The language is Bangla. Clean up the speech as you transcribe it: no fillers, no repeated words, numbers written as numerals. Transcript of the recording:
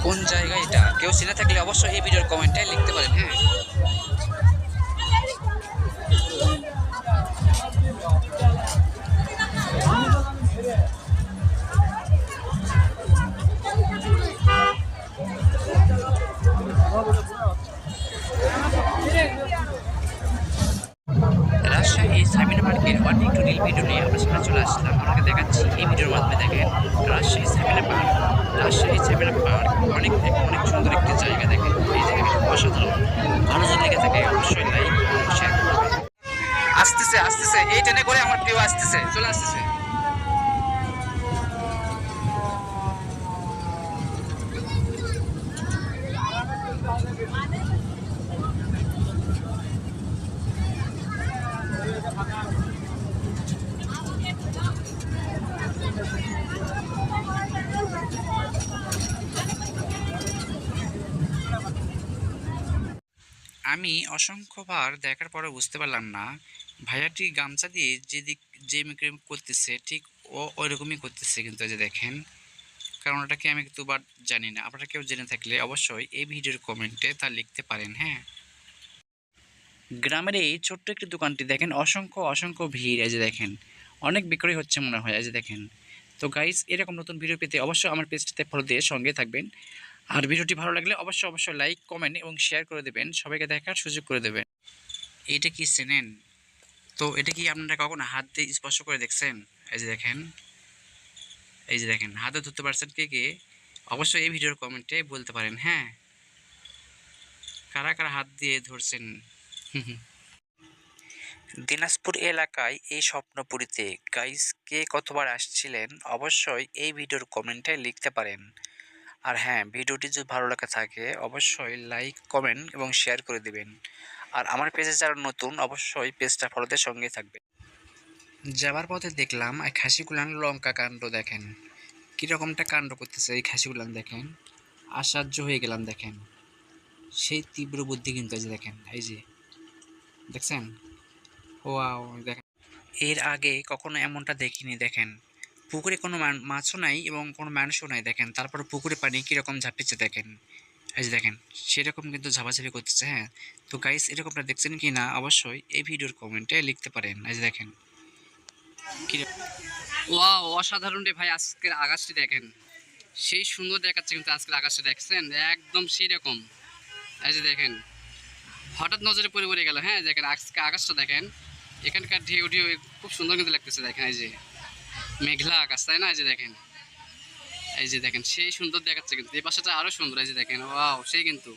কোন জায়গা এটা? কেউ চিনে থাকলে অবশ্যই এই ভিডিওর কমেন্টে লিখতে পারেন। হ্যাঁ, রাজশাহী সাবিনা পার্কের অনেক রিল ভিডিও নিয়ে আপনার সামনে চলে আসলাম। আপনাকে দেখাচ্ছি এই ভিডিওর মাধ্যমে। দেখেন রাজশাহী সাবিনা পার্ক। রাজশাহী সাবিনা পার্ক অনেক অনেক সুন্দর একটি জায়গা। দেখেন এই জায়গাটা অসাধারণ। ভালো যদি লেগে থাকে অবশ্যই লাইক এবং শেয়ার করবেন। আসতেছে আসতেছে, এই ট্রেনে করে আমার প্রিয় আসতেছে, চলে আসতেছে। আমি অসংখ্যবার দেখার পরে বুঝতে পারলাম না ভাইয়াটি গামছা দিয়ে যে মেকআপ করতেছে ঠিক ওইরকমই করতেছে, কিন্তু এই যে দেখেন। কারণ ওটাকে আমি কিন্তু বাট জানি না। আপনারা কেউ জেনে থাকলে অবশ্যই এই ভিডিওর কমেন্টে তা লিখতে পারেন। হ্যাঁ, গ্রামের এই ছোট্ট একটি দোকানটি দেখেন অসংখ্য অসংখ্য ভিড়। এই যে দেখেন অনেক বিক্রি হচ্ছে মনে হয়। এই যে দেখেন। তো গাইস, এরকম নতুন ভিডিও পেতে অবশ্যই আমার পেজটিতে ফলো দিয়ে সঙ্গে থাকবেন। আর ভিডিওটি ভালো লাগলে অবশ্যই অবশ্যই লাইক কমেন্ট এবং শেয়ার করে দেবেন, সবাইকে দেখার সুযোগ করে দেবেন। এইটা কি চেনেন? তো এটা কি আপনারা কখনো হাত দিয়ে স্পর্শ করে দেখছেন? এই যে দেখেন, এই যে দেখেন হাতে ধরতে পারছেন কে কে? অবশ্যই এই ভিডিওর কমেন্টে বলতে পারেন। হ্যাঁ, কারা কারা হাত দিয়ে ধরছেন? দিনাজপুর এলাকায় এই স্বপ্নপুরীতে গাইস কে কতবার আসছিলেন অবশ্যই এই ভিডিওর কমেন্টে লিখতে পারেন। আর হ্যাঁ, ভিডিওটি যদি ভালো লাগে থাকে অবশ্যই লাইক কমেন্ট এবং শেয়ার করে দিবেন। আর আমার পেজে যারা নতুন অবশ্যই পেজটা ফলোদের সঙ্গে থাকবে। যাবার পথে দেখলাম এই খাসিগুলান লঙ্কা কাণ্ড। দেখেন কীরকমটা কাণ্ড করতেছে এই খাসিগুলান। দেখেন আশ্চর্য হয়ে গেলাম। দেখেন সেই তীব্র বুদ্ধি কিন্তু। এই যে দেখেন, এই যে দেখছেন। ওয়াও, দেখেন এর আগে কখনো এমনটা দেখিনি। দেখেন পুকুরে কোনো মাছও নাই এবং কোনো মানুষও নাই। দেখেন তারপর পুকুরে পানি কীরকম ঝাঁপিয়েছে দেখেন। এই যে দেখেন সেরকম কিন্তু ঝাপাঝাপি করতেছে। হ্যাঁ, তো গাইস এরকমটা দেখছেন কি না অবশ্যই এই ভিডিওর কমেন্টে লিখতে পারেন। এই যে দেখেন ওয়াও, অসাধারণ রে ভাই। আজকের আকাশটি দেখেন সেই সুন্দর দেখাচ্ছে কিন্তু। আজকের আকাশটা দেখছেন একদম সেই রকম। এই যে দেখেন হঠাৎ নজরে পড়ে পড়ে গেল। হ্যাঁ দেখেন আজকে আকাশটা দেখেন, এখানকার ঢেউ ঢেউ খুব সুন্দর কিন্তু লাগতেছে। দেখেন এই যে মেঘলা আকাশ, তাই না? এই যে দেখেন, এই যে দেখেন সেই সুন্দর দেখাচ্ছে কিন্তু। এই পাশাটা আরো সুন্দর। এই যে দেখেন ওয়াও, সেই কিন্তু।